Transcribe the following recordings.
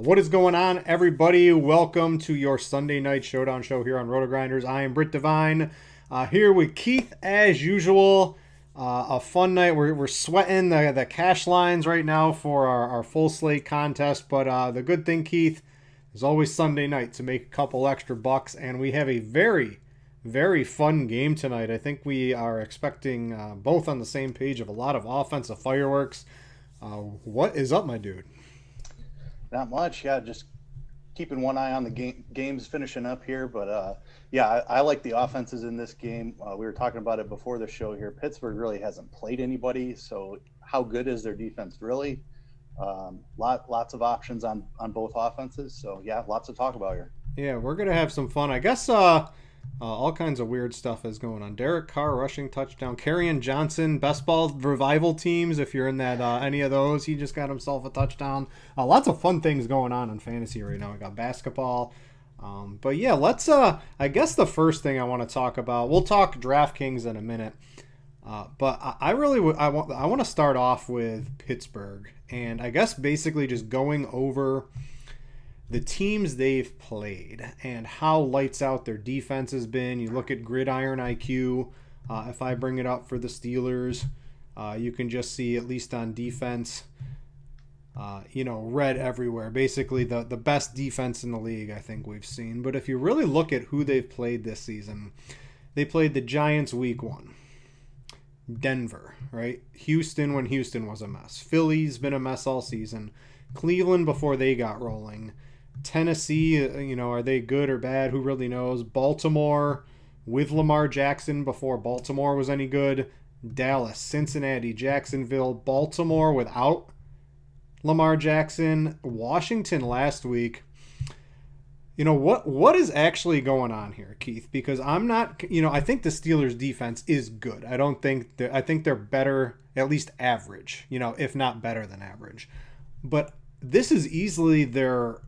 What is going on, everybody? Welcome to your Sunday night Showdown show here on Rotogrinders. I am Britt Devine, here with Keith as usual. A fun night. We're sweating the cash lines right now for our full slate contest. But the good thing, Keith, is always Sunday night to make a couple extra bucks. And we have a very, very fun game tonight. I think we are expecting both on the same page of a lot of offensive fireworks. What is up, my dude? Not much, yeah. Just keeping one eye on the games finishing up here, but yeah, I like the offenses in this game. We were talking about it before the show here. Pittsburgh really hasn't played anybody, so how good is their defense really? Lots of options on both offenses, so yeah, lots to talk about here. Yeah, we're gonna have some fun. I guess all kinds of weird stuff is going on. Derek Carr rushing touchdown. Contrarian Johnson, best ball revival teams. If you're in that any of those, he just got himself a touchdown. Lots of fun things going on in fantasy right now. We got basketball. But yeah, let's. I guess the first thing I want to talk about. We'll talk DraftKings in a minute. But I really I want to start off with Pittsburgh, and I guess basically just going over the teams they've played and how lights out their defense has been. You look at Gridiron IQ. If I bring it up for the Steelers, you can just see, at least on defense, red everywhere. Basically the best defense in the league, I think we've seen. But if you really look at who they've played this season, they played the Giants week 1. Denver, right? Houston when Houston was a mess. Philly's been a mess all season. Cleveland before they got rolling. Tennessee, are they good or bad? Who really knows? Baltimore with Lamar Jackson before Baltimore was any good. Dallas, Cincinnati, Jacksonville, Baltimore without Lamar Jackson. Washington last week. What is actually going on here, Keith? Because I'm not, I think the Steelers defense is good. I think they're better, at least average, if not better than average. But this is easily their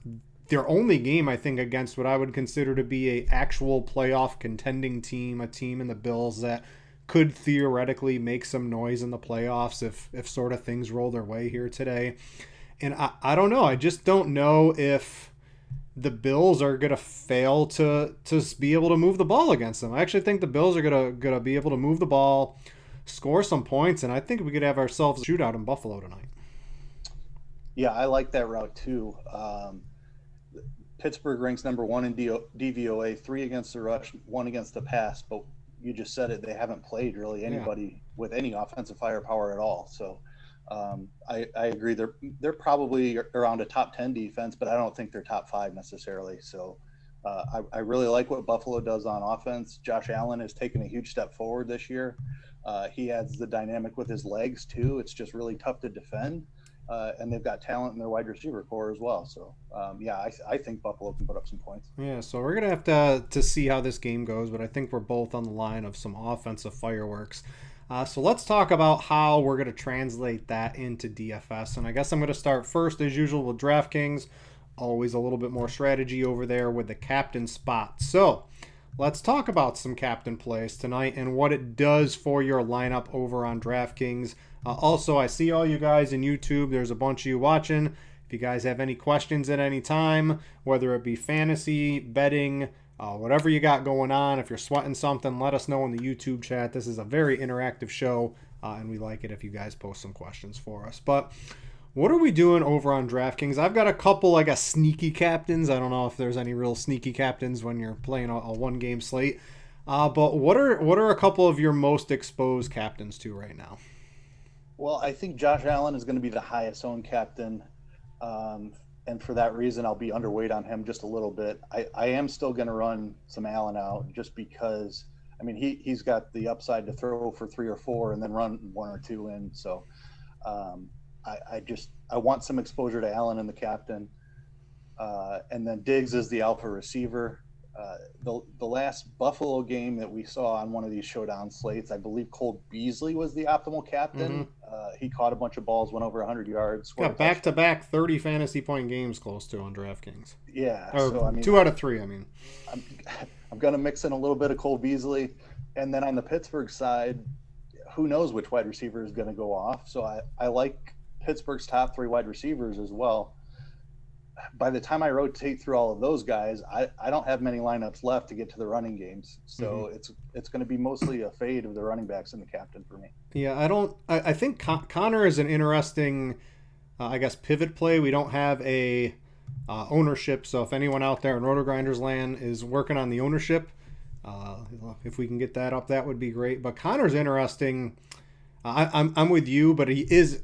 only game, I think, against what I would consider to be a actual playoff contending team, a team in the Bills that could theoretically make some noise in the playoffs if sort of things roll their way here today. And I don't know. I just don't know if the Bills are going to fail to be able to move the ball against them. I actually think the Bills are going to be able to move the ball, score some points, and I think we could have ourselves a shootout in Buffalo tonight. Yeah, I like that route too. Pittsburgh ranks number 1 in DVOA, 3 against the rush, 1 against the pass. But you just said it; they haven't played really anybody with any offensive firepower at all. So I agree. They're probably around a top 10 defense, but I don't think they're top 5 necessarily. So I really like what Buffalo does on offense. Josh Allen has taken a huge step forward this year. He adds the dynamic with his legs too. It's just really tough to defend. And they've got talent in their wide receiver core as well. So, I think Buffalo can put up some points. Yeah, so we're going to have to see how this game goes, but I think we're both on the line of some offensive fireworks. So let's talk about how we're going to translate that into DFS. And I guess I'm going to start first, as usual, with DraftKings. Always a little bit more strategy over there with the captain spot. So let's talk about some captain plays tonight and what it does for your lineup over on DraftKings. Also, I see all you guys in YouTube. There's a bunch of you watching. If you guys have any questions at any time, whether it be fantasy, betting, whatever you got going on, if you're sweating something, let us know in the YouTube chat. This is a very interactive show, and we like it if you guys post some questions for us. But what are we doing over on DraftKings? I've got a couple, sneaky captains. I don't know if there's any real sneaky captains when you're playing a one-game slate. But what are a couple of your most exposed captains to right now? Well, I think Josh Allen is going to be the highest owned captain. And for that reason, I'll be underweight on him just a little bit. I am still going to run some Allen out just because, he's got the upside to throw for 3 or 4 and then run 1 or 2 in. So I want some exposure to Allen in the captain. And then Diggs is the alpha receiver. The last Buffalo game that we saw on one of these showdown slates, I believe Cole Beasley was the optimal captain. Mm-hmm. He caught a bunch of balls, went over 100 yards. Got back-to-back 30 fantasy point games close to on DraftKings. Yeah. Or 2 out of 3, I'm going to mix in a little bit of Cole Beasley. And then on the Pittsburgh side, who knows which wide receiver is going to go off. So I like Pittsburgh's top 3 wide receivers as well. by the time I rotate through all of those guys, I don't have many lineups left to get to the running games. So it's going to be mostly a fade of the running backs and the captain for me. Yeah, I think Connor is an interesting, I guess, pivot play. We don't have a ownership, so if anyone out there in Rotogrinders land is working on the ownership, if we can get that up, that would be great. But Connor's interesting. I'm with you, but he is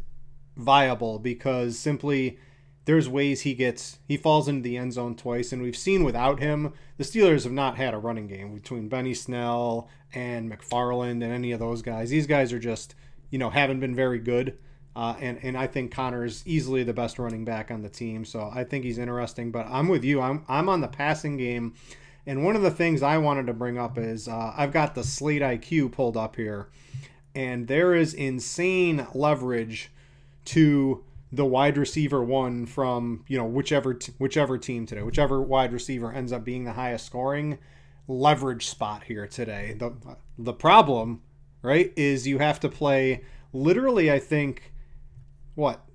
viable because simply there's ways he falls into the end zone twice, and we've seen without him, the Steelers have not had a running game between Benny Snell and McFarland and any of those guys. These guys are just, haven't been very good. And I think Connor is easily the best running back on the team, so I think he's interesting. But I'm with you. I'm on the passing game, and one of the things I wanted to bring up is I've got the Slate IQ pulled up here, and there is insane leverage to the wide receiver one from whichever team today, whichever wide receiver ends up being the highest scoring leverage spot here today. The problem, right, is you have to play literally, I think,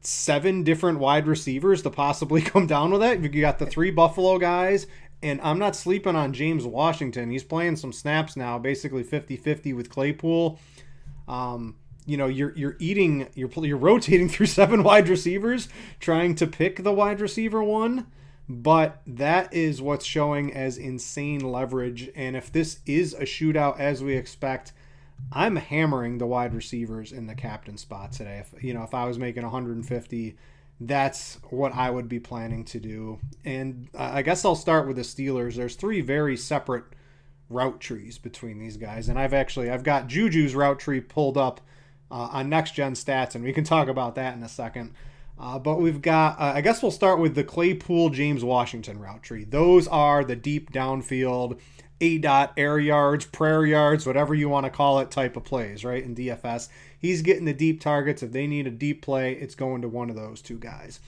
7 different wide receivers to possibly come down with that. You got the 3 Buffalo guys, and I'm not sleeping on James Washington. He's playing some snaps now, basically 50-50 with Claypool. You're rotating through 7 wide receivers trying to pick the wide receiver one, but that is what's showing as insane leverage. And if this is a shootout as we expect, I'm hammering the wide receivers in the captain spot today. If I was making 150, that's what I would be planning to do. And I guess I'll start with the Steelers. There's 3 very separate route trees between these guys, and I've got Juju's route tree pulled up on Next Gen Stats, and we can talk about that in a second. But we've got, I guess we'll start with the Claypool James Washington route tree. Those are the deep downfield, air yards, prayer yards, whatever you want to call it, type of plays, right? In DFS, he's getting the deep targets. If they need a deep play, it's going to one of those 2 guys.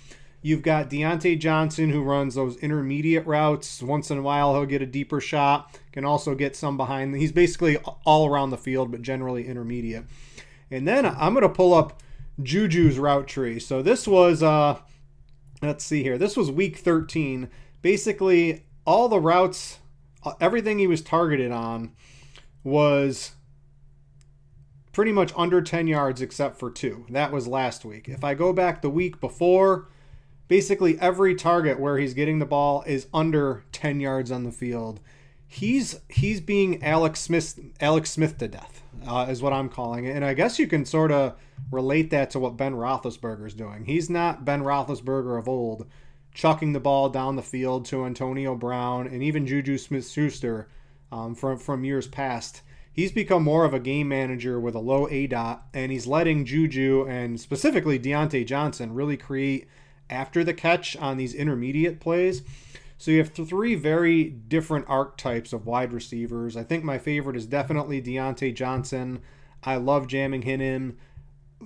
You've got Deontay Johnson, who runs those intermediate routes. Once in a while, he'll get a deeper shot. Can also get some behind. He's basically all around the field, but generally intermediate. And then I'm going to pull up Juju's route tree. So this was, let's see here. This was week 13. Basically, all the routes, everything he was targeted on was pretty much under 10 yards except for 2. That was last week. If I go back the week before, basically every target where he's getting the ball is under 10 yards on the field. He's being Alex Smith to death, is what I'm calling it. And I guess you can sort of relate that to what Ben Roethlisberger's doing. He's not Ben Roethlisberger of old, chucking the ball down the field to Antonio Brown and even Juju Smith-Schuster from years past. He's become more of a game manager with a low ADOT, and he's letting Juju and specifically Deontay Johnson really create after the catch on these intermediate plays. So you have 3 very different archetypes of wide receivers. I think my favorite is definitely Deontay Johnson. I love jamming him in.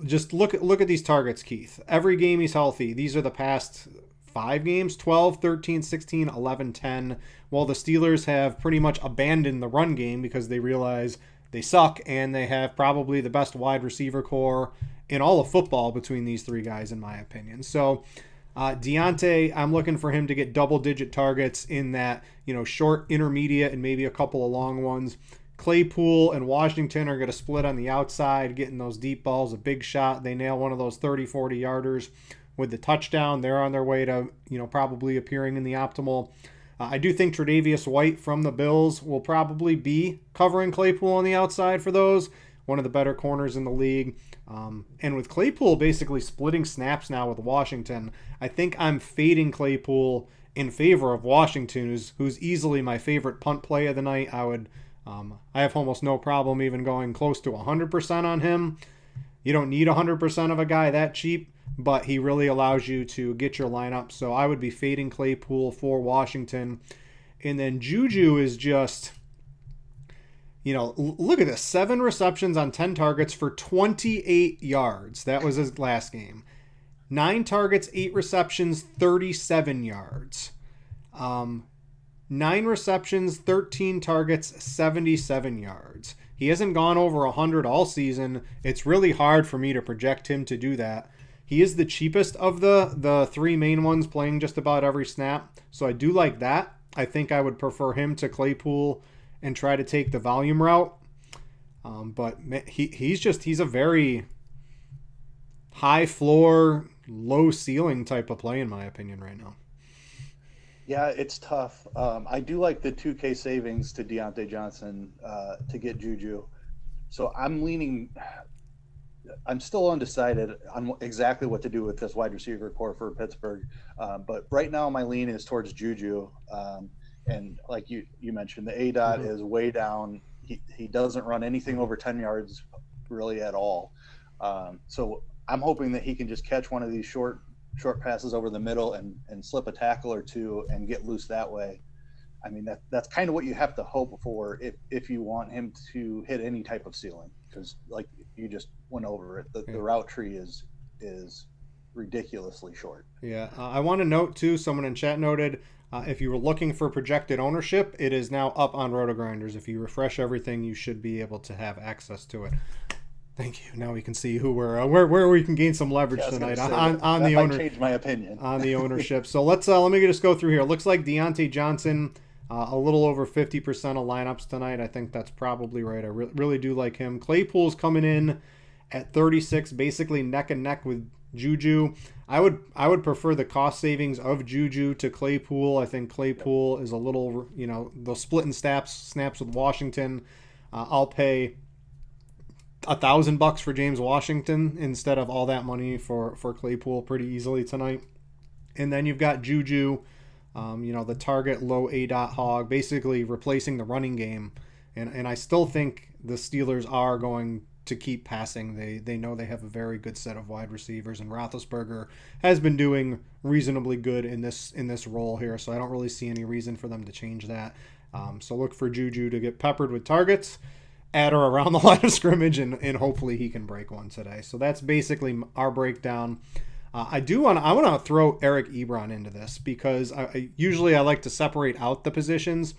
Just look at these targets, Keith. Every game he's healthy. These are the past 5 games, 12, 13, 16, 11, 10. While the Steelers have pretty much abandoned the run game because they realize they suck, and they have probably the best wide receiver core in all of football between these 3 guys, in my opinion. So Deontay, I'm looking for him to get double-digit targets in that, short, intermediate, and maybe a couple of long ones. Claypool and Washington are going to split on the outside, getting those deep balls, a big shot. They nail one of those 30, 40-yarders with the touchdown. They're on their way to, probably appearing in the optimal. I do think Tre'Davious White from the Bills will probably be covering Claypool on the outside for those. One of the better corners in the league. And with Claypool basically splitting snaps now with Washington, I think I'm fading Claypool in favor of Washington, who's easily my favorite punt play of the night. I have almost no problem even going close to 100% on him. You don't need 100% of a guy that cheap, but he really allows you to get your lineup. So I would be fading Claypool for Washington. And then Juju is just, look at this. 7 receptions on 10 targets for 28 yards. That was his last game. 9 targets, 8 receptions, 37 yards. 9 receptions, 13 targets, 77 yards. He hasn't gone over 100 all season. It's really hard for me to project him to do that. He is the cheapest of the three main ones, playing just about every snap. So I do like that. I think I would prefer him to Claypool and try to take the volume route. But he's a very high floor, low ceiling type of play in my opinion right now. Yeah, it's tough. I do like the 2K savings to Deontay Johnson to get Juju. So I'm still undecided on exactly what to do with this wide receiver core for Pittsburgh. But right now my lean is towards Juju. And like you mentioned, the ADOT is way down. He doesn't run anything over 10 yards really at all. So I'm hoping that he can just catch one of these short passes over the middle and slip a tackle or two and get loose that way. I mean, that's kind of what you have to hope for if you want him to hit any type of ceiling, because like you just went over it, the route tree is ridiculously short. Yeah, I want to note too, someone in chat noted, if you were looking for projected ownership, it is now up on Rotogrinders. If you refresh everything, you should be able to have access to it. Thank you. Now we can see who we're where we can gain some leverage tonight on the owner. Change my opinion on the ownership. So let me just go through here. It looks like Deontay Johnson, a little over 50% of lineups tonight. I think that's probably right. I really do like him. Claypool's coming in at 36, basically neck and neck with Juju. I would prefer the cost savings of Juju to Claypool. I think Claypool is a little, those splitting snaps with Washington. I'll pay $1,000 for James Washington instead of all that money for Claypool pretty easily tonight. And then you've got Juju, the target low ADOT hog, basically replacing the running game. And I still think the Steelers are going to keep passing. They know they have a very good set of wide receivers, and Roethlisberger has been doing reasonably good in this role here. So I don't really see any reason for them to change that. So look for Juju to get peppered with targets at or around the line of scrimmage, and hopefully he can break one today. So that's basically our breakdown. I want to throw Eric Ebron into this because I usually like to separate out the positions,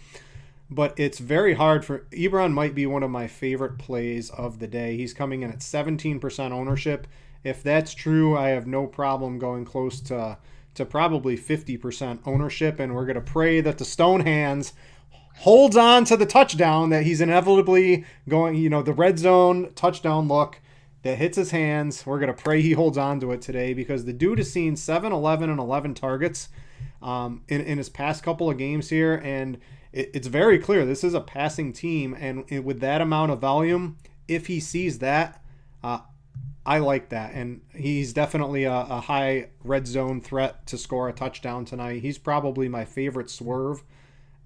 but it's very hard for Ebron. Might be one of my favorite plays of the day. He's coming in at 17% ownership. If that's true, I have no problem going close to probably 50% ownership, and we're going to pray that the Stone Hands holds on to the touchdown that he's inevitably going, the red zone touchdown look that hits his hands. We're going to pray he holds on to it today, because the dude has seen 7, 11, and 11 targets in his past couple of games here. And it's very clear this is a passing team. And with that amount of volume, if he sees that, I like that. And he's definitely a high red zone threat to score a touchdown tonight. He's probably my favorite swerve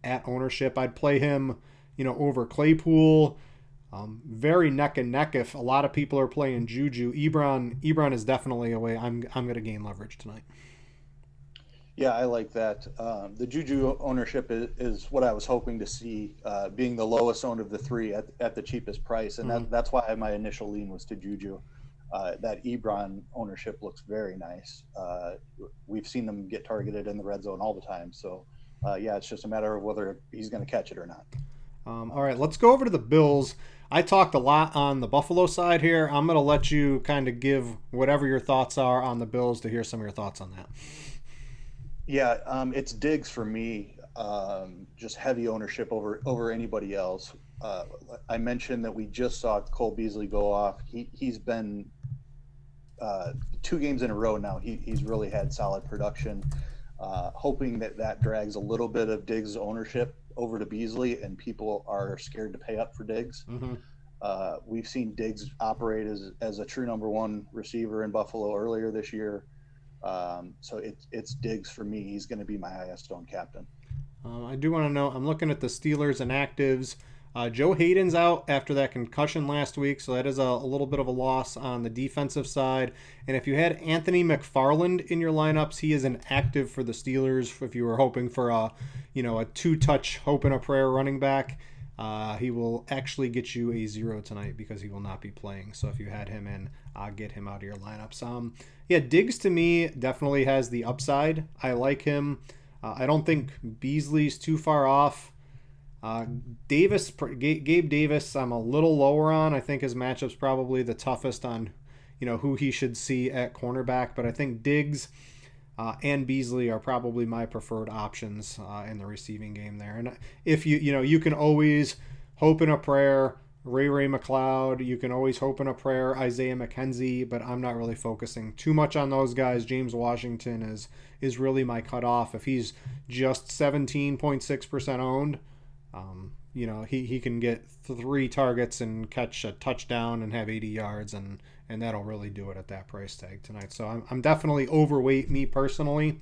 at ownership. I'd play him, over Claypool. Very neck and neck if a lot of people are playing Juju. Ebron is definitely a way I'm going to gain leverage tonight. Yeah, I like that. The Juju ownership is what I was hoping to see, being the lowest owned of the three at the cheapest price, and that's why my initial lean was to Juju. That Ebron ownership looks very nice. We've seen them get targeted in the red zone all the time, so it's just a matter of whether he's going to catch it or not. All right, let's go over to the Bills. I talked a lot on the Buffalo side here. I'm going to let you kind of give whatever your thoughts are on the Bills to hear some of your thoughts on that. Yeah, it's Diggs for me. Just heavy ownership over anybody else. I mentioned that we just saw Cole Beasley go off. He's been 2 games in a row now. He's really had solid production. Hoping that drags a little bit of Diggs' ownership over to Beasley, and people are scared to pay up for Diggs. We've seen Diggs operate as a true number 1 receiver in Buffalo earlier this year. So it's Diggs for me. He's going to be my highest owned captain. I do want to know, I'm looking at the Steelers and actives. Joe Hayden's out after that concussion last week, so that is a little bit of a loss on the defensive side. And if you had Anthony McFarland in your lineups, he is an active for the Steelers. If you were hoping for a 2-touch hope and a prayer running back, he will actually get you a 0 tonight because he will not be playing. So if you had him in, get him out of your lineups. Diggs to me definitely has the upside. I like him. I don't think Beasley's too far off. Gabe Davis, I'm a little lower on. I think his matchup's probably the toughest on, who he should see at cornerback. But I think Diggs and Beasley are probably my preferred options in the receiving game there. And if you can always hope in a prayer Ray McLeod, you can always hope in a prayer Isaiah McKenzie, but I'm not really focusing too much on those guys. James Washington is really my cutoff. If he's just 17.6% owned, he can get 3 targets and catch a touchdown and have 80 yards, and that'll really do it at that price tag tonight. So I'm definitely overweight, me personally,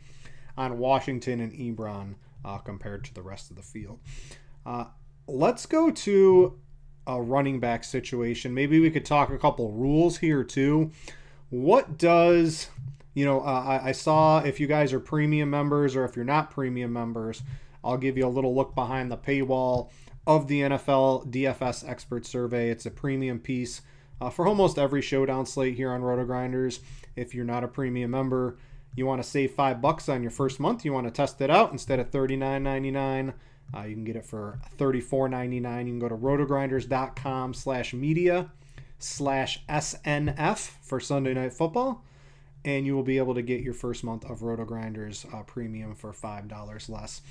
on Washington and Ebron compared to the rest of the field. Let's go to a running back situation. Maybe we could talk a couple rules here too. What does, I saw, if you guys are premium members or if you're not premium members, I'll give you a little look behind the paywall of the NFL DFS expert survey. It's a premium piece for almost every Showdown slate here on Rotogrinders. If you're not a premium member, you want to save $5 on your first month, you want to test it out instead of $39.99. You can get it for $34.99. You can go to rotogrinders.com/media/SNF for Sunday Night Football, and you will be able to get your first month of Rotogrinders premium for $5 less.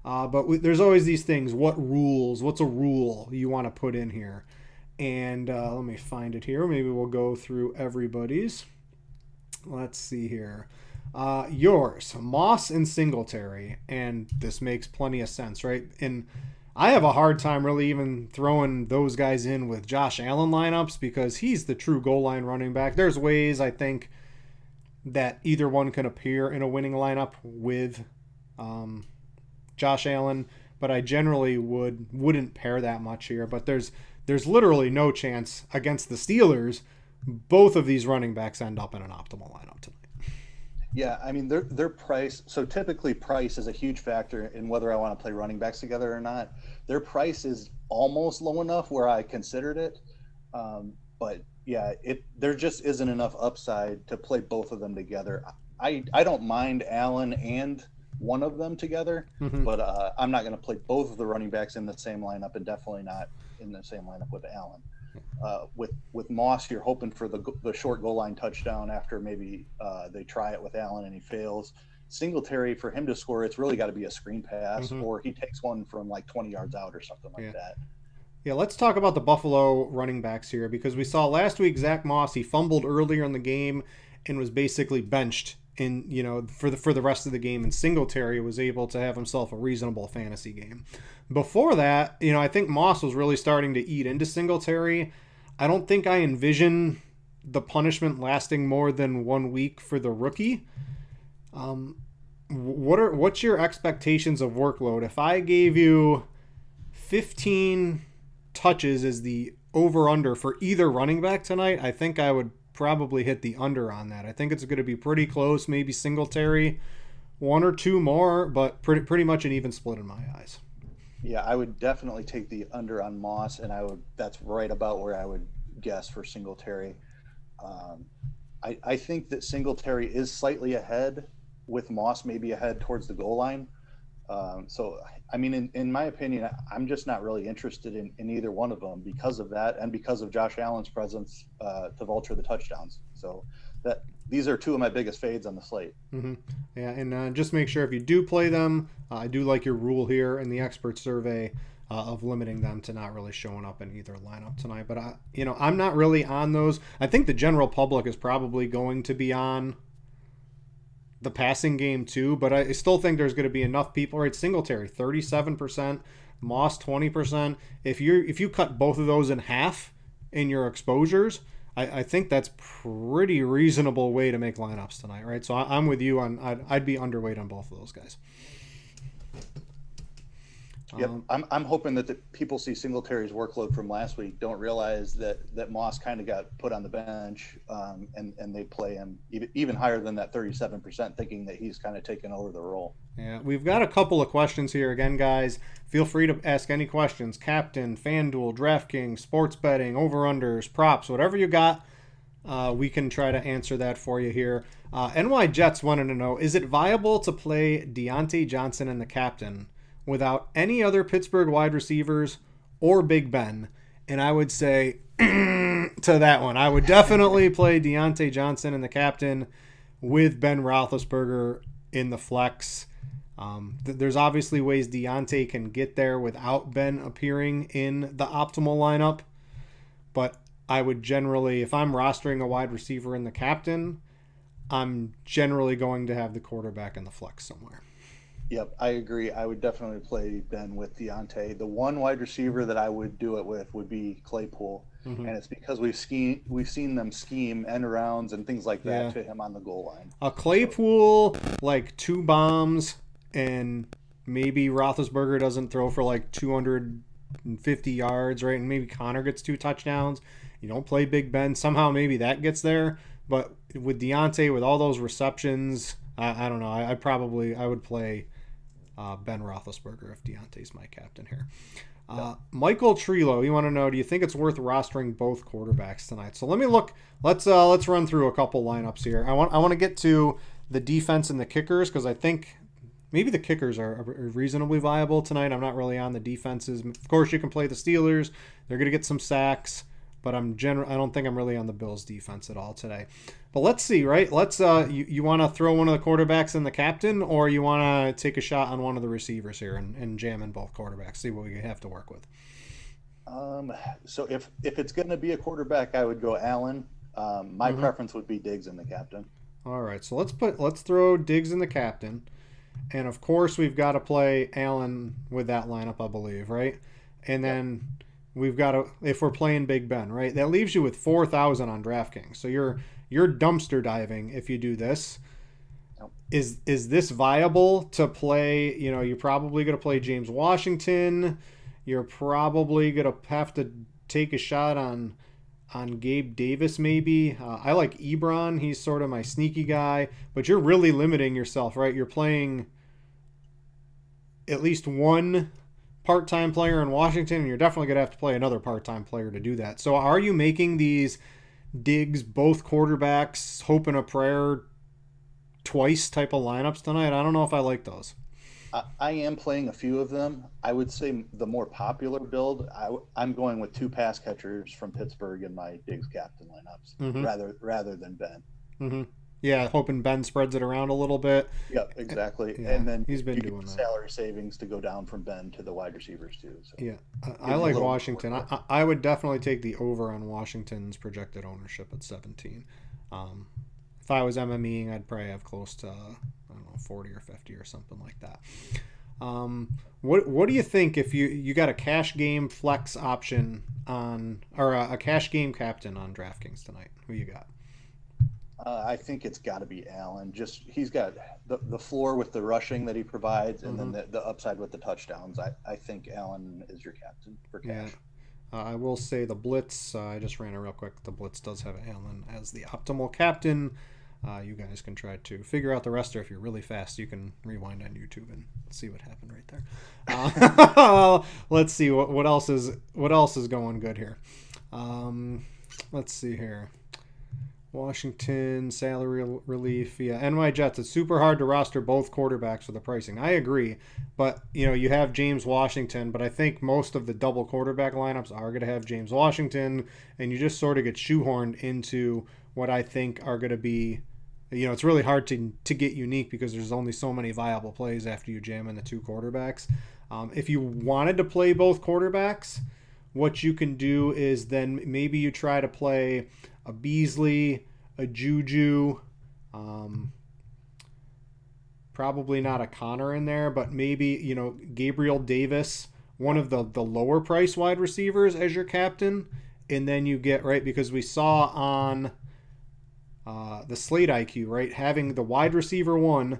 But there's always these things. What's a rule you want to put in here? And let me find it here. Maybe we'll go through everybody's. Let's see here. Yours, Moss and Singletary, and this makes plenty of sense, right? And I have a hard time really even throwing those guys in with Josh Allen lineups because he's the true goal line running back. There's ways I think that either one can appear in a winning lineup with Josh Allen, but I generally wouldn't pair that much here. But there's literally no chance against the Steelers both of these running backs end up in an optimal lineup tonight. Yeah, I mean, their price. So typically price is a huge factor in whether I want to play running backs together or not. Their price is almost low enough where I considered it. But yeah, there just isn't enough upside to play both of them together. I don't mind Allen and one of them together, but I'm not going to play both of the running backs in the same lineup, and definitely not in the same lineup with Allen. With Moss, you're hoping for the short goal line touchdown after maybe they try it with Allen and he fails. Singletary, for him to score, it's really got to be a screen pass or he takes one from like 20 yards out or something like that. Yeah, let's talk about the Buffalo running backs here because we saw last week Zach Moss, he fumbled earlier in the game and was basically benched for the rest of the game, and Singletary was able to have himself a reasonable fantasy game. Before that, I think Moss was really starting to eat into Singletary. I don't think I envision the punishment lasting more than 1 week for the rookie. What's your expectations of workload? If I gave you 15 touches as the over-under for either running back tonight, I think I would probably hit the under on that. I think it's going to be pretty close, maybe Singletary 1 or 2 more, but pretty much an even split in my eyes. Yeah, I would definitely take the under on Moss, and that's right about where I would guess for Singletary. I think that Singletary is slightly ahead, with Moss maybe ahead towards the goal line. So, I mean, in my opinion, I'm just not really interested in either one of them because of that and because of Josh Allen's presence to vulture the touchdowns. So these are 2 of my biggest fades on the slate. Yeah, and just make sure if you do play them, I do like your rule here in the expert survey of limiting them to not really showing up in either lineup tonight. But, I'm not really on those. I think the general public is probably going to be on the passing game too, but I still think there's going to be enough people, right? Singletary 37%, Moss 20%. If you cut both of those in half in your exposures, I think that's pretty reasonable way to make lineups tonight, right? So I'm with you on I'd be underweight on both of those guys. Yep, I'm hoping that the people see Singletary's workload from last week, don't realize that Moss kind of got put on the bench, and they play him even higher than that 37%, thinking that he's kind of taken over the role. Yeah, we've got a couple of questions here. Again, guys, feel free to ask any questions. Captain, FanDuel, DraftKings, sports betting, over-unders, props, whatever you got, we can try to answer that for you here. NY Jets wanted to know, is it viable to play Deontay Johnson and the captain without any other Pittsburgh wide receivers or Big Ben? And I would say to that one. I would definitely play Deontay Johnson in the captain with Ben Roethlisberger in the flex. There's obviously ways Deontay can get there without Ben appearing in the optimal lineup, but I would generally, if I'm rostering a wide receiver in the captain, I'm generally going to have the quarterback in the flex somewhere. Yep, I agree. I would definitely play Ben with Deontay. The one wide receiver that I would do it with would be Claypool, and it's because we've seen them scheme end arounds and things like that to him on the goal line. A Claypool, like 2 bombs, and maybe Roethlisberger doesn't throw for like 250 yards, right? And maybe Connor gets 2 touchdowns. You don't play Big Ben. Somehow maybe that gets there. But with Deontay, with all those receptions, I don't know. I would play Ben Roethlisberger if Deontay's my captain here. Michael Trillo, you want to know, do you think it's worth rostering both quarterbacks tonight? So let me look. Let's run through a couple lineups here. I want to get to the defense and the kickers because I think maybe the kickers are reasonably viable tonight. I'm not really on the defenses. Of course, you can play the Steelers. They're going to get some sacks, but I don't think I'm really on the Bills defense at all today. But let's see, right? Let's you want to throw one of the quarterbacks in the captain, or you want to take a shot on one of the receivers here and jam in both quarterbacks, see what we have to work with. So if it's going to be a quarterback, I would go Allen. My preference would be Diggs in the captain. All right, so let's throw Diggs in the captain. And of course, we've got to play Allen with that lineup, I believe, right? And then we've got to, if we're playing Big Ben, right? That leaves you with 4,000 on DraftKings. So you're dumpster diving if you do this. Nope. Is this viable to play? You know, you're probably going to play James Washington. You're probably going to have to take a shot on Gabe Davis maybe. I like Ebron. He's sort of my sneaky guy. But you're really limiting yourself, right? You're playing at least one part-time player in Washington, and you're definitely going to have to play another part-time player to do that. So are you making these Diggs, both quarterbacks, hope and a prayer twice type of lineups tonight? I don't know if I like those. I am playing a few of them. I would say the more popular build, I'm going with 2 pass catchers from Pittsburgh in my Diggs captain lineups rather than Ben. Mm-hmm. Yeah, hoping Ben spreads it around a little bit. Yep, exactly. Yeah, and then he's been doing that. Salary savings to go down from Ben to the wide receivers too. So yeah, I like Washington. I would definitely take the over on Washington's projected ownership at 17. If I was MMEing, I'd probably have close to 40 or 50 or something like that. What do you think if you got a cash game flex option on, or a cash game captain on DraftKings tonight? Who you got? I think it's got to be Allen. Just he's got the floor with the rushing that he provides, and then the upside with the touchdowns. I think Allen is your captain for cash. Yeah. I will say the Blitz. I just ran it real quick. The Blitz does have Allen as the optimal captain. You guys can try to figure out the rest, or if you're really fast, you can rewind on YouTube and see what happened right there. Let's see what else is going good here. Let's see here. Washington, salary relief. Yeah, NY Jets. It's super hard to roster both quarterbacks for the pricing. I agree. But, you have James Washington, but I think most of the double quarterback lineups are going to have James Washington, and you just sort of get shoehorned into what I think are going to be, it's really hard to get unique because there's only so many viable plays after you jam in the 2 quarterbacks. If you wanted to play both quarterbacks, what you can do is then maybe you try to play a Beasley, a Juju, probably not a Connor in there, but maybe, Gabriel Davis, one of the lower price wide receivers as your captain. And then you get, right, because we saw on the Slate IQ, right, having the wide receiver 1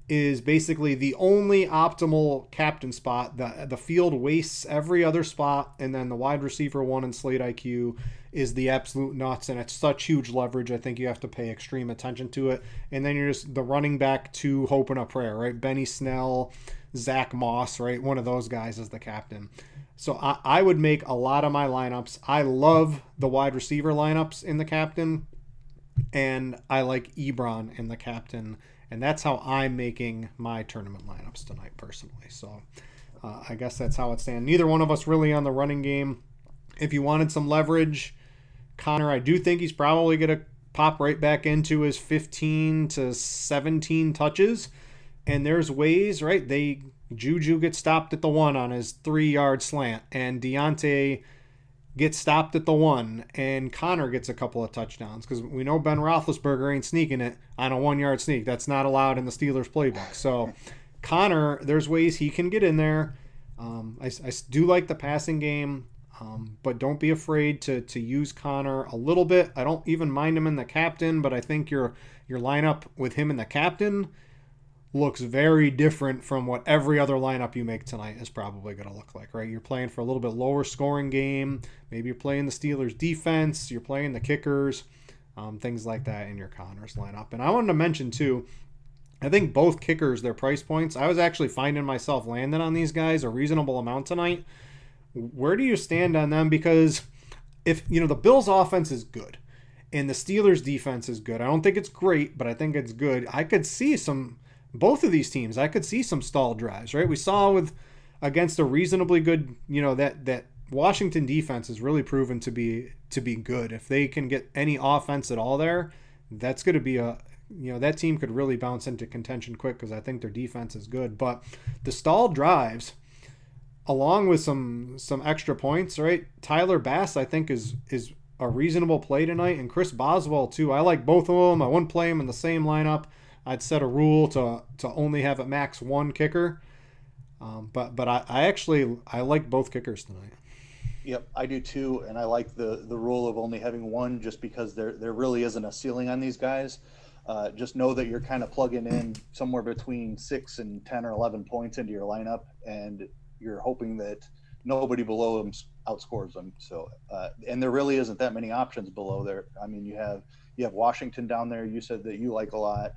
is basically the only optimal captain spot. The field wastes every other spot, and then the wide receiver 1 in Slate IQ is the absolute nuts, and it's such huge leverage. I think you have to pay extreme attention to it. And then you're just the running back 2, hope and a prayer, right? Benny Snell, Zach Moss, right? One of those guys is the captain. So I would make a lot of my lineups. I love the wide receiver lineups in the captain, and I like Ebron in the captain. And that's how I'm making my tournament lineups tonight, personally. So I guess that's how it stands. Neither one of us really on the running game. If you wanted some leverage, Connor, I do think he's probably going to pop right back into his 15 to 17 touches. And there's ways, right? Juju gets stopped at the 1 on his 3-yard slant, and Deontay gets stopped at the 1, and Connor gets a couple of touchdowns, because we know Ben Roethlisberger ain't sneaking it on a 1-yard sneak. That's not allowed in the Steelers playbook. So Connor, there's ways he can get in there. I do like the passing game, but don't be afraid to use Connor a little bit. I don't even mind him in the captain, but I think your lineup with him in the captain looks very different from what every other lineup you make tonight is probably going to look like, right? You're playing for a little bit lower scoring game. Maybe you're playing the Steelers defense. You're playing the kickers, things like that in your Connors lineup. And I wanted to mention too, I think both kickers, their price points, I was actually finding myself landing on these guys a reasonable amount tonight. Where do you stand on them? Because if, the Bills offense is good and the Steelers defense is good, I don't think it's great, but I think it's good. I could see both of these teams, I could see some stall drives, right? We saw against a reasonably good, that Washington defense is really proven to be good. If they can get any offense at all there, that's going to be that team could really bounce into contention quick, because I think their defense is good. But the stall drives, along with some extra points, right? Tyler Bass, I think, is a reasonable play tonight, and Chris Boswell too. I like both of them. I wouldn't play them in the same lineup. I'd set a rule to only have at max one kicker. But I like both kickers tonight. Yep, I do too, and I like the rule of only having one, just because there really isn't a ceiling on these guys. Just know that you're kind of plugging in somewhere between 6 and 10 or 11 points into your lineup, and you're hoping that nobody below them outscores them. So, and there really isn't that many options below there. I mean, you have Washington down there. You said that you like a lot.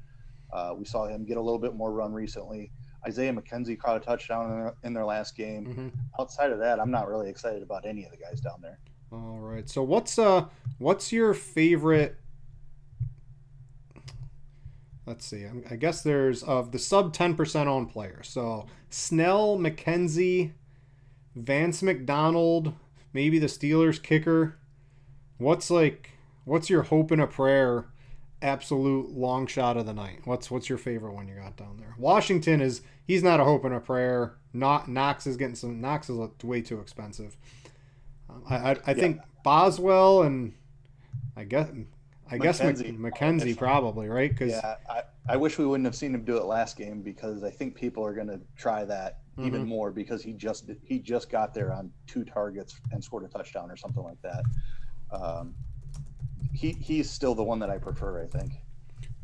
We saw him get a little bit more run recently. Isaiah McKenzie caught a touchdown in their last game. Mm-hmm. Outside of that, I'm not really excited about any of the guys down there. All right. So what's your favorite? Let's see. I guess there's of the sub 10% owned players. So Snell, McKenzie, Vance McDonald, maybe the Steelers kicker. What's your hope and a prayer? Absolute long shot of the night. What's your favorite one you got down there? Washington he's not a hope and a prayer. Knox is way too expensive. I think Boswell and I guess McKenzie probably, right? I wish we wouldn't have seen him do it last game, because I think people are going to try that even more, because he just got there on 2 targets and scored a touchdown or something like that. He's still the one that I prefer, I think.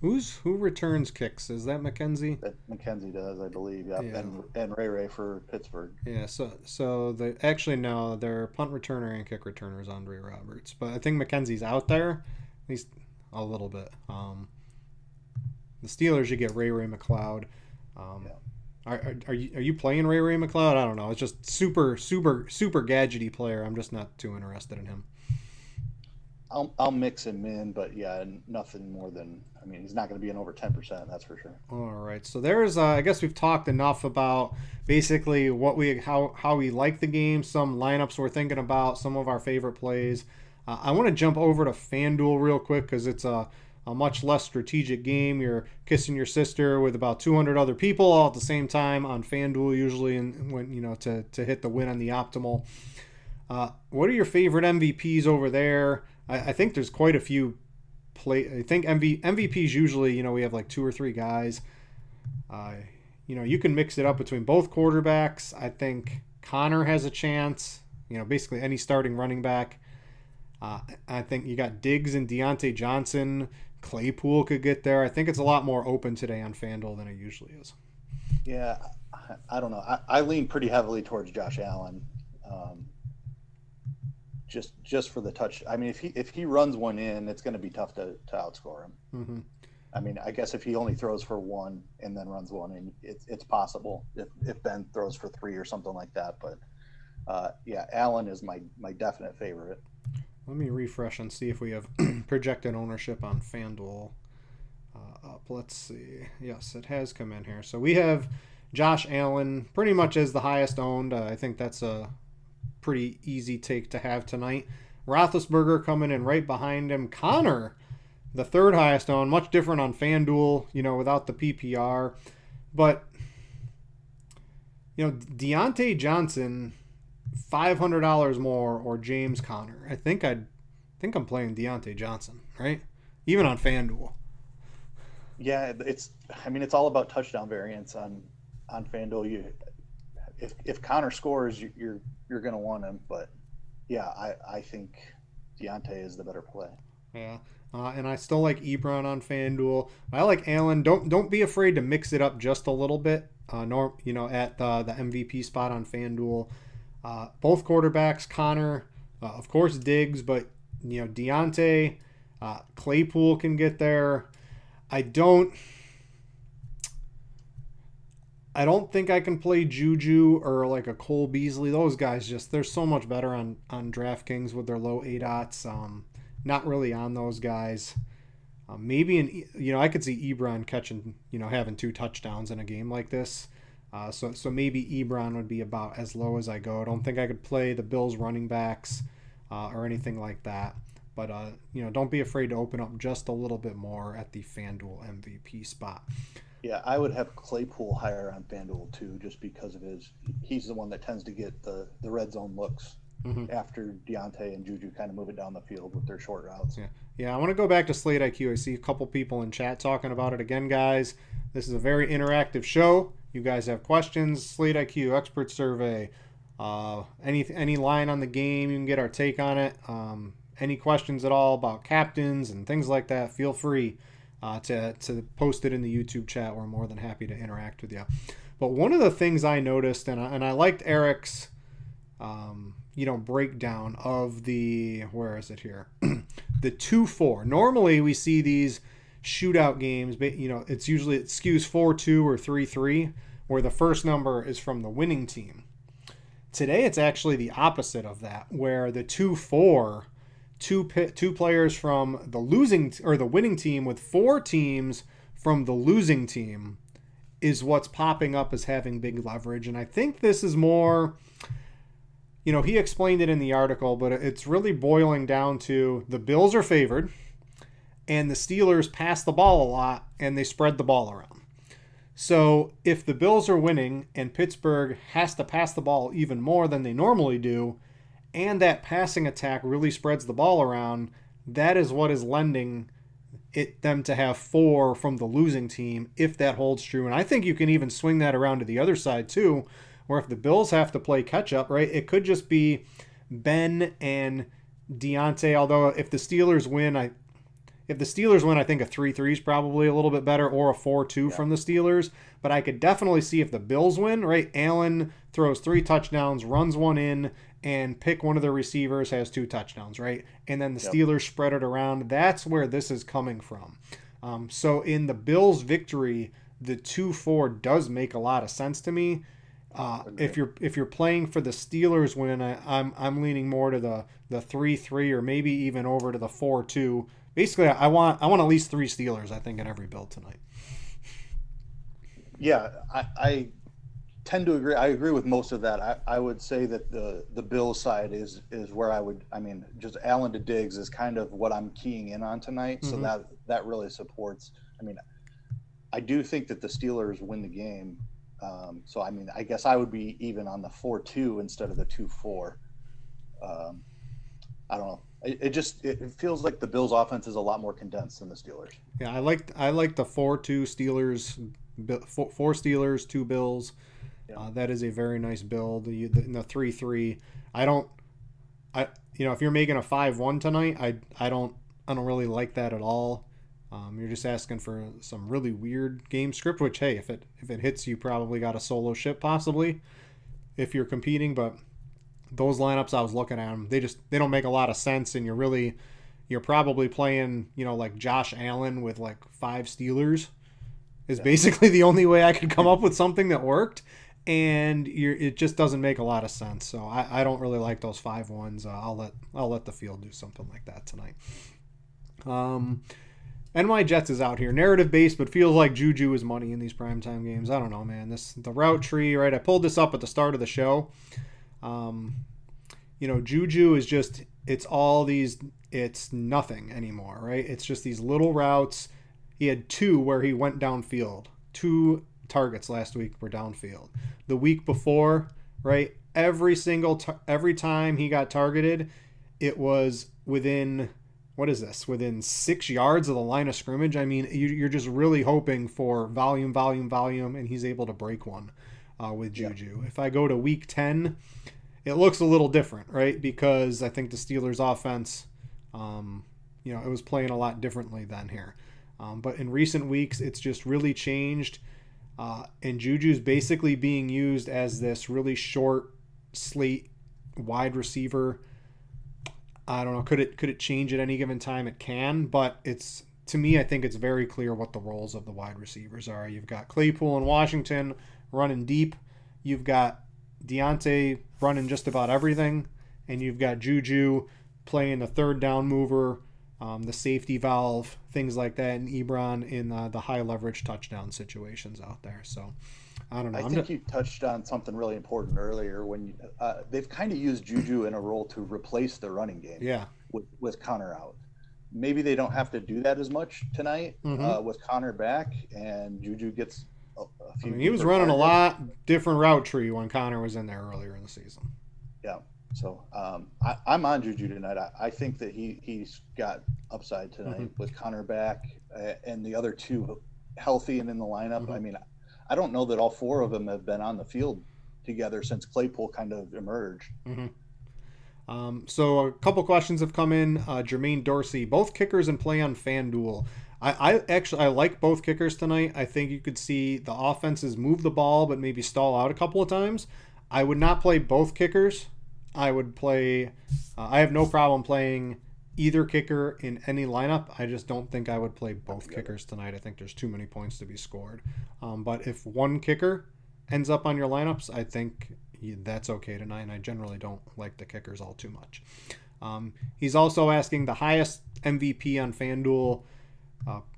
Who returns kicks? Is that McKenzie? That McKenzie does, I believe. Yeah. And Ray for Pittsburgh. Yeah. So their punt returner and kick returner is Andre Roberts, but I think McKenzie's out there, at least a little bit. The Steelers, you get Ray McLeod. Are you playing Ray McLeod? I don't know. It's just super gadgety player. I'm just not too interested in him. I'll mix him in, but yeah, nothing more than, I mean, he's not going to be in over 10%, that's for sure. All right, so there's I guess we've talked enough about basically how we like the game, some lineups we're thinking about, some of our favorite plays. I want to jump over to FanDuel real quick, because it's a much less strategic game. You're kissing your sister with about 200 other people all at the same time on FanDuel usually, and when to hit the win on the optimal. What are your favorite MVPs over there? I think there's quite a few I think MVPs usually, we have like 2 or 3 guys. You can mix it up between both quarterbacks. I think Connor has a chance, basically any starting running back. I think you got Diggs and Deontay Johnson. Claypool could get there. I think it's a lot more open today on FanDuel than it usually is. Yeah, I don't know. I lean pretty heavily towards Josh Allen. Just for the touch. I mean, if he runs one in, it's going to be tough to outscore him. Mm-hmm. I mean, I guess if he only throws for 1 and then runs one in, it's possible if Ben throws for 3 or something like that. But Allen is my definite favorite. Let me refresh and see if we have projected ownership on FanDuel up. Let's see. Yes, it has come in here. So we have Josh Allen pretty much as the highest owned. I think that's a pretty easy take to have tonight. Roethlisberger coming in right behind him. Connor, the third highest owned, much different on FanDuel, without the PPR. But, Deontay Johnson, $500 more, or James Conner. I think I'm playing Deontay Johnson, right? Even on FanDuel. Yeah, it's all about touchdown variance on FanDuel. If Connor scores, you're going to want him. But yeah, I think Deontay is the better play. Yeah, and I still like Ebron on FanDuel. I like Allen. Don't be afraid to mix it up just a little bit. At the MVP spot on FanDuel, both quarterbacks, Connor, of course Diggs, but Deontay, Claypool can get there. I don't think I can play Juju or like a Cole Beasley. Those guys they're so much better on DraftKings with their low ADOTs. Not really on those guys. Maybe I could see Ebron catching, having 2 touchdowns in a game like this. So maybe Ebron would be about as low as I go. I don't think I could play the Bills running backs or anything like that. But, don't be afraid to open up just a little bit more at the FanDuel MVP spot. Yeah, I would have Claypool higher on FanDuel too, just because of he's the one that tends to get the red zone looks after Deontay and Juju kind of move it down the field with their short routes. Yeah, I want to go back to Slate IQ. I see a couple people in chat talking about it again, guys. This is a very interactive show. You guys have questions, Slate IQ, expert survey, any line on the game, you can get our take on it. Any questions at all about captains and things like that, feel free to post it in the YouTube chat. We're more than happy to interact with you. But one of the things I noticed, and I liked Eric's breakdown of where is it here? The 2-4. Normally we see these shootout games, but it skews 4-2 or 3-3, where the first number is from the winning team. Today it's actually the opposite of that, where the 2-4, two players from the losing or the winning team with 4 teams from the losing team is what's popping up as having big leverage. And I think this is more, he explained it in the article, but it's really boiling down to the Bills are favored and the Steelers pass the ball a lot and they spread the ball around. So if the Bills are winning and Pittsburgh has to pass the ball even more than they normally do, and that passing attack really spreads the ball around, that is what is lending them to have 4 from the losing team, if that holds true. And I think you can even swing that around to the other side too, where if the Bills have to play catch up, right, it could just be Ben and Deontay. Although if the Steelers win, I think a 3-3 is probably a little bit better, or a 4-2 from the Steelers. But I could definitely see if the Bills win, right, Allen throws 3 touchdowns, runs one in, and pick one of the receivers, has 2 touchdowns, right? And then the Steelers spread it around. That's where this is coming from. So in the Bills' victory, the 2-4 does make a lot of sense to me. If you're playing for the Steelers win, I'm leaning more to the 3-3 or maybe even over to the 4-2. Basically, I want at least 3 Steelers, I think, in every build tonight. Yeah, I tend to agree. I agree with most of that. I would say that the Bills side is where just Allen to Diggs is kind of what I'm keying in on tonight. So that really supports. I do think that the Steelers win the game. I guess I would be even on the 4-2 instead of the 2-4. I don't know. It feels like the Bills' offense is a lot more condensed than the Steelers. Yeah, I like the 4-2 Steelers, 4 Steelers, 2 Bills. Yeah. That is a very nice build. In the 3-3, if you're making a 5-1 tonight, I don't really like that at all. You're just asking for some really weird game script, which, hey, if it hits, you probably got a solo ship possibly if you're competing. But those lineups I was looking at them, they don't make a lot of sense, and you're probably playing like Josh Allen with like 5 Steelers is basically the only way I could come up with something that worked, and it just doesn't make a lot of sense. So I don't really like those 5-1s. I'll let the field do something like that tonight. NY Jets is out here, narrative based, but feels like Juju is money in these primetime games. I don't know, man. The route tree, right? I pulled this up at the start of the show. Juju is just it's nothing anymore, right? It's just these little routes. He had 2 where he went downfield. 2 targets last week were downfield. The week before, right? Every time he got targeted, it was within, what is this? Within 6 yards of the line of scrimmage. I mean, you're just really hoping for volume, and he's able to break one with Juju. If I go to week 10, it looks a little different, right? Because I think the Steelers offense, it was playing a lot differently than here. But in recent weeks, it's just really changed. And Juju's basically being used as this really short slate wide receiver. I don't know. Could it change at any given time? It can, but to me, I think it's very clear what the roles of the wide receivers are. You've got Claypool and Washington running deep. You've got Deontay running just about everything, and you've got Juju playing the third down mover, the safety valve, things like that, and Ebron in the high leverage touchdown situations out there. So I don't know. I think you touched on something really important earlier when they've kind of used Juju in a role to replace the running game. Yeah. With Connor out. Maybe they don't have to do that as much tonight with Connor back, and Juju gets a few. He was running a lot different route tree when Connor was in there earlier in the season. Yeah. So I'm on Juju tonight. I think that he's got upside tonight with Connor back and the other 2 healthy and in the lineup. I mean, I don't know that all 4 of them have been on the field together since Claypool kind of emerged. So a couple questions have come in. Jermaine Dorsey, both kickers in play on FanDuel. I like both kickers tonight. I think you could see the offenses move the ball but maybe stall out a couple of times. I would not play both kickers. I would play I have no problem playing either kicker in any lineup. I just don't think I would play both kickers tonight. I think there's too many points to be scored. But if one kicker ends up on your lineups, I think that's okay tonight. And I generally don't like the kickers all too much. He's also asking the highest MVP on FanDuel.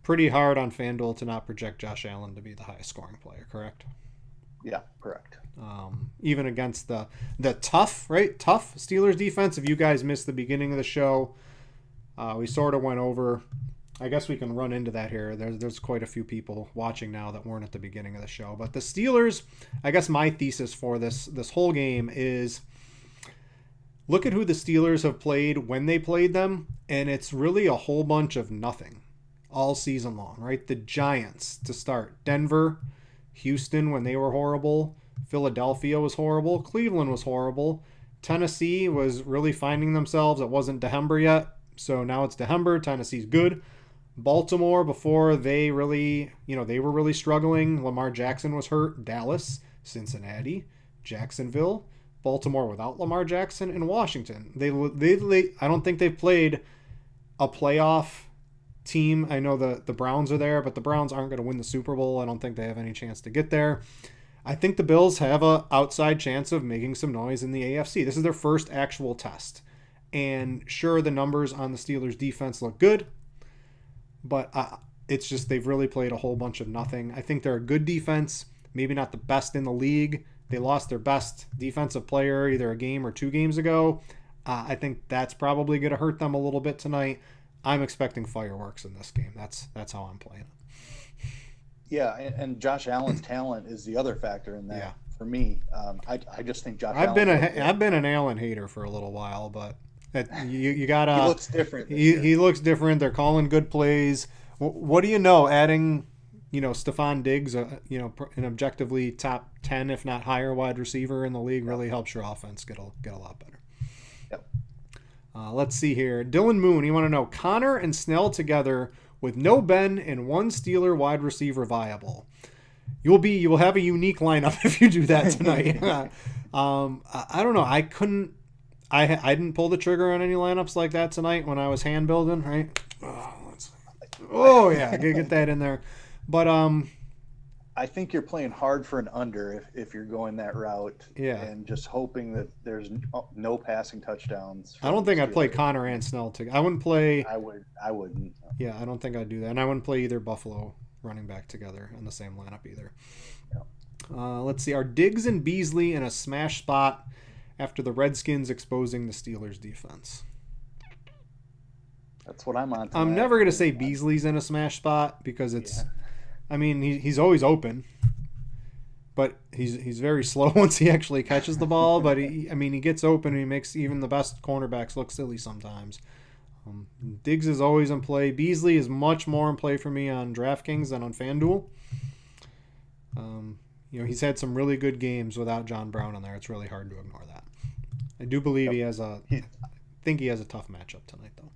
Pretty hard on FanDuel to not project Josh Allen to be the highest scoring player, correct? Yeah, correct. Even against the tough Steelers defense. If you guys missed the beginning of the show, we sort of went over. I guess we can run into that here. There's quite a few people watching now that weren't at the beginning of the show. But the Steelers, I guess my thesis for this whole game is look at who the Steelers have played when they played them, and it's really a whole bunch of nothing all season long, right? The Giants to start, Denver, Houston when they were horrible, Philadelphia was horrible, Cleveland was horrible, Tennessee was really finding themselves. It wasn't December yet, so now it's December. Tennessee's good. Baltimore, before they really, they were really struggling. Lamar Jackson was hurt. Dallas, Cincinnati, Jacksonville, Baltimore without Lamar Jackson, and Washington. They I don't think they've played a playoff team. I know the Browns are there, but the Browns aren't going to win the Super Bowl. I don't think they have any chance to get there. I think the Bills have a outside chance of making some noise in the AFC. This is their first actual test. And sure, the numbers on the Steelers defense look good, but it's just they've really played a whole bunch of nothing. I think they're a good defense, maybe not the best in the league. They lost their best defensive player either a game or 2 games ago. I think that's probably going to hurt them a little bit tonight. I'm expecting fireworks in this game. That's how I'm playing it. Yeah, and Josh Allen's talent is the other factor in that for me. I just think Josh I've been an Allen hater for a little while, but you gotta. He looks different. He looks different. They're calling good plays. What do you know? Adding, Stephon Diggs, an objectively top 10, if not higher, wide receiver in the league really helps your offense get a lot better. Yep. Let's see here. Dylan Moon, you want to know Connor and Snell together with no Ben and one Steeler wide receiver viable. You will have a unique lineup if you do that tonight. I don't know. I didn't pull the trigger on any lineups like that tonight when I was hand building, right? Get that in there. But I think you're playing hard for an under if you're going that route. Yeah. And just hoping that there's no passing touchdowns. I don't think I'd play Connor and Snell together. I wouldn't play. I wouldn't. Yeah, I don't think I'd do that. And I wouldn't play either Buffalo running back together in the same lineup either. Yeah. Let's see. Are Diggs and Beasley in a smash spot after the Redskins exposing the Steelers defense? That's what I'm on tonight. I'm never going to say Beasley's in a smash spot because it's, I mean, he's always open, but he's very slow once he actually catches the ball. But he gets open and he makes even the best cornerbacks look silly sometimes. Diggs is always in play. Beasley is much more in play for me on DraftKings than on FanDuel. He's had some really good games without John Brown in there. It's really hard to ignore that. I do believe I think he has a tough matchup tonight, though.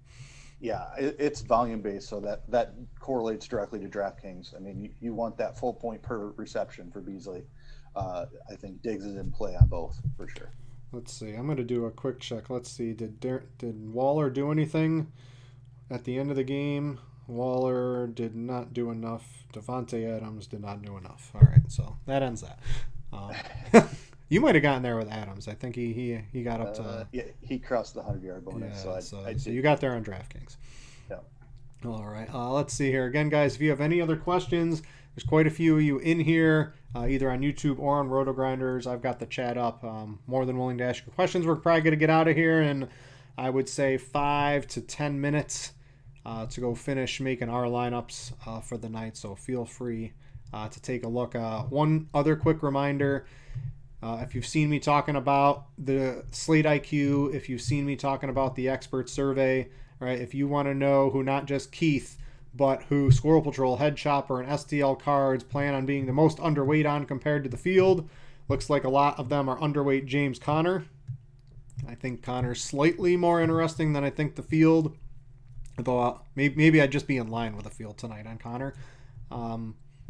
Yeah, it's volume based, so that correlates directly to DraftKings. I mean, you want that full point per reception for Beasley. I think Diggs is in play on both for sure. Let's see. I'm going to do a quick check. Let's see. Did Waller do anything at the end of the game? Waller did not do enough. Devontae Adams did not do enough. All right, so that ends that. You might have gotten there with Adams. I think he got up to. Yeah, he crossed the 100-yard bonus. Yeah, so you got there on DraftKings. Yeah. All right. Let's see here again, guys. If you have any other questions, there's quite a few of you in here, either on YouTube or on Rotogrinders. I've got the chat up. More than willing to ask you questions. We're probably going to get out of here in, I would say, 5 to 10 minutes to go finish making our lineups for the night. So feel free to take a look. One other quick reminder. If you've seen me talking about the Slate IQ, if you've seen me talking about the expert survey, right? If you want to know who not just Keith, but who Squirrel Patrol, Head Chopper, and STL Cards plan on being the most underweight on compared to the field, looks like a lot of them are underweight James Conner. I think Conner's slightly more interesting than I think the field, although maybe I'd just be in line with the field tonight on Conner.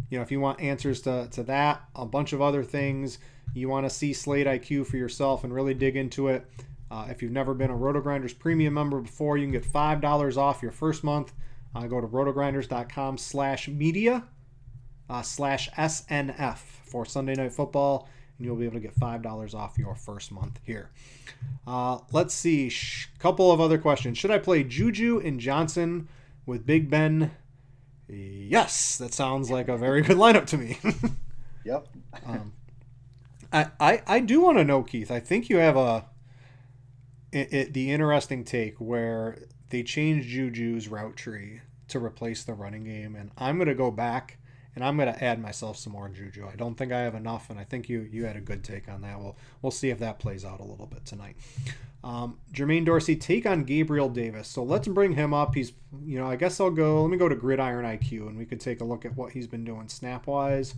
If you want answers to that, a bunch of other things, you want to see Slate IQ for yourself and really dig into it. If you've never been a Rotogrinders premium member before, you can get $5 off your first month. Go to rotogrinders.com/media /SNF for Sunday Night Football, and you'll be able to get $5 off your first month here. Let's see. Couple of other questions. Should I play Juju and Johnson with Big Ben? Yes, that sounds like a very good lineup to me. Yep. I do want to know, Keith. I think you have the interesting take where they changed Juju's route tree to replace the running game, and I'm going to go back and I'm going to add myself some more Juju. I don't think I have enough, and I think you had a good take on that. We'll see if that plays out a little bit tonight. Jermaine Dorsey, take on Gabriel Davis. So let's bring him up. He's, I guess let me go to Gridiron IQ, and we could take a look at what he's been doing snap-wise.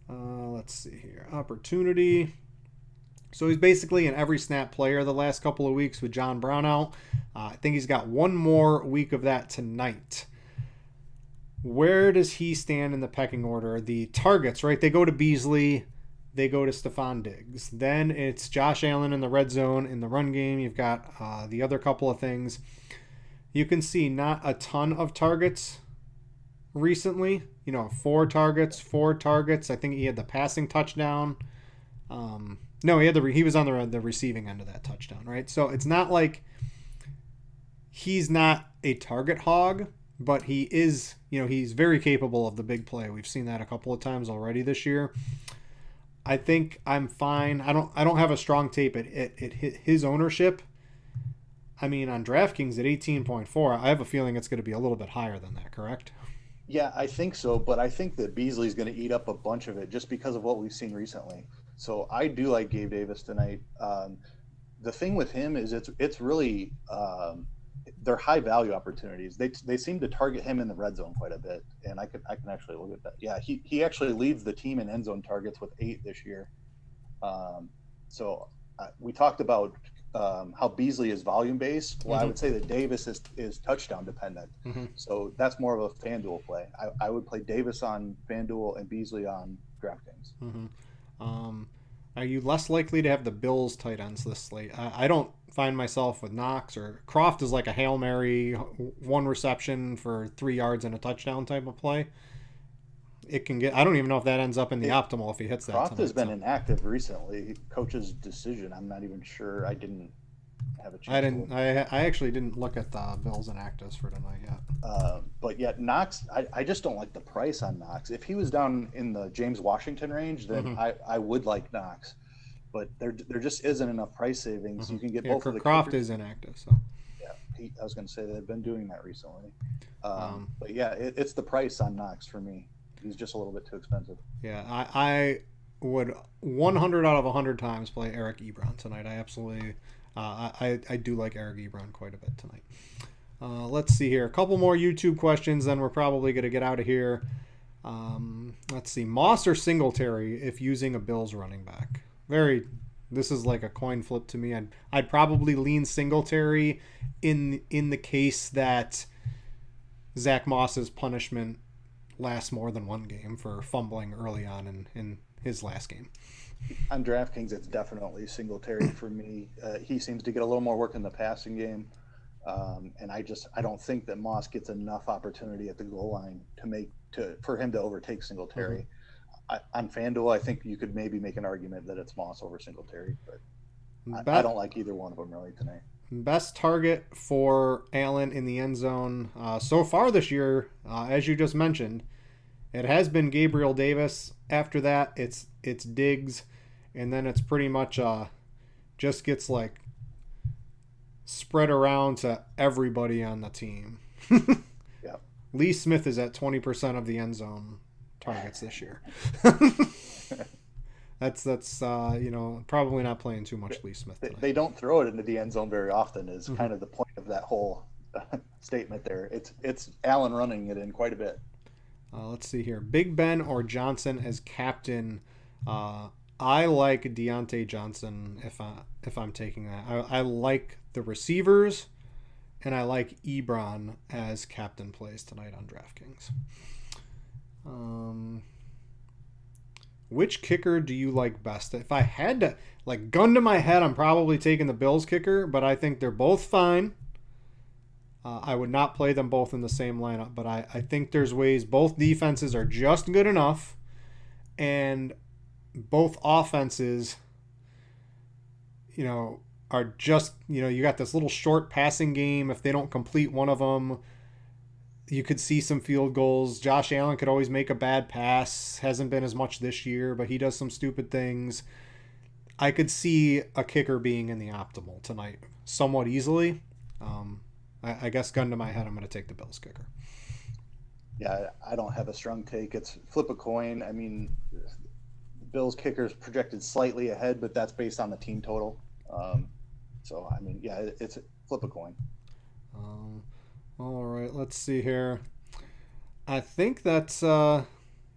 Let's see here. Opportunity. So he's basically an every snap player the last couple of weeks with John Brown out. I think he's got one more week of that tonight. Where does he stand in the pecking order? The targets, right? They go to Beasley. They go to Stephon Diggs. Then it's Josh Allen in the red zone. In the run game, you've got the other couple of things. You can see not a ton of targets recently. 4 targets. I think he had the passing touchdown. No, he was on the receiving end of that touchdown, right? So it's not like he's not a target hog, but he is, he's very capable of the big play. We've seen that a couple of times already this year. I think I'm fine. I don't have a strong tape at his ownership. I mean, on DraftKings at 18.4, I have a feeling it's going to be a little bit higher than that, correct? Yeah, I think so, but I think that Beasley's going to eat up a bunch of it just because of what we've seen recently. So I do like Gabe Davis tonight. The thing with him is it's really they're high value opportunities. They seem to target him in the red zone quite a bit, and I can actually look at that. Yeah, he actually leads the team in end zone targets with 8 this year. We talked about how Beasley is volume based. Well, I would say that Davis is touchdown dependent. So that's more of a FanDuel play. I would play Davis on FanDuel and Beasley on DraftKings. Are you less likely to have the Bills tight ends this slate? I don't find myself with Knox or Croft is like a Hail Mary, 1 reception for 3 yards and a touchdown type of play. It can get. I don't even know if that ends up in the optimal if he hits that. Croft has been inactive recently. Coach's decision. I'm not even sure. I didn't have a chance. I actually didn't look at the Bills inactives for tonight yet. But yet Knox, I just don't like the price on Knox. If he was down in the James Washington range, then I would like Knox. But there just isn't enough price savings. You can get both of the Croft kickers. is inactive, so Yeah, I was going to say they've been doing that recently. But yeah, it's the price on Knox for me. He's just a little bit too expensive. Yeah, I would 100 out of 100 times play Eric Ebron tonight. I absolutely, I do like Eric Ebron quite a bit tonight. Let's see here. A couple more YouTube questions, then we're probably going to get out of here. Let's see. Moss or Singletary if using a Bills running back? This is like a coin flip to me. I'd probably lean Singletary in the case that Zach Moss's punishment lasts more than one game for fumbling early on in his last game. On DraftKings, it's definitely Singletary for me. He seems to get a little more work in the passing game. And I don't think that Moss gets enough opportunity at the goal line for him to overtake Singletary. Mm-hmm. On FanDuel, I think you could maybe make an argument that it's Moss over Singletary, but I don't like either one of them really tonight. Best target for Allen in the end zone so far this year, as you just mentioned, it has been Gabriel Davis. After that, it's Diggs, and then it's pretty much just gets like spread around to everybody on the team. Yeah, Lee Smith is at 20% of the end zone targets this year. that's probably not playing too much Lee Smith tonight. They don't throw it into the end zone very often is kind of the point of that whole statement there. It's Allen running it in quite a bit. Let's see here. Big Ben or Johnson as captain. I like Deontay Johnson if I'm taking that. I like the receivers, and I like Ebron as captain plays tonight on DraftKings. Which kicker do you like best? If I had to, like, gun to my head, I'm probably taking the Bills kicker, but I think they're both fine. I would not play them both in the same lineup, but I think there's ways both defenses are just good enough, and both offenses, are just, you got this little short passing game. If they don't complete one of them, you could see some field goals. Josh Allen could always make a bad pass. Hasn't been as much this year, but he does some stupid things. I could see a kicker being in the optimal tonight somewhat easily. I guess gun to my head, I'm going to take the Bills kicker. Yeah, I don't have a strong take. It's flip a coin. I mean, the Bills kicker is projected slightly ahead, but that's based on the team total. So, I mean, yeah, it's flip a coin. All right, let's see here. I think that's going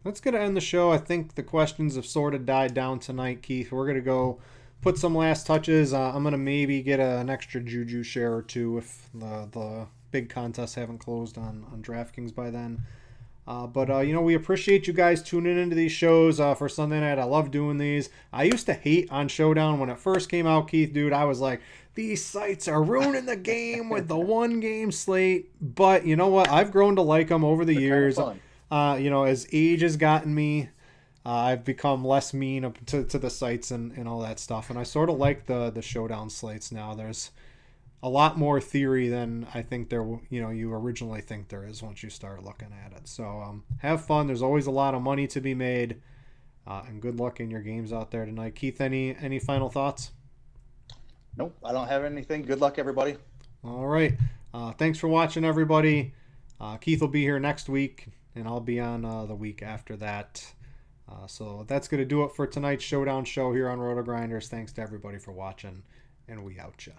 to end the show. I think the questions have sort of died down tonight, Keith. We're going to go put some last touches. I'm going to maybe get an extra Juju share or two if the big contests haven't closed on DraftKings by then. But we appreciate you guys tuning into these shows for Sunday night. I love doing these. I used to hate on Showdown when it first came out, Keith, dude. I was like, these sites are ruining the game with the one-game slate. But you know what? I've grown to like them over the years. As age has gotten me, I've become less mean to the sites and all that stuff. And I sort of like the Showdown slates now. There's a lot more theory than I think you originally think there is once you start looking at it. So have fun. There's always a lot of money to be made, and good luck in your games out there tonight. Keith, any final thoughts? Nope, I don't have anything. Good luck, everybody. All right. Thanks for watching, everybody. Keith will be here next week, and I'll be on the week after that. So that's going to do it for tonight's Showdown show here on Rotogrinders. Thanks to everybody for watching, and we out ya.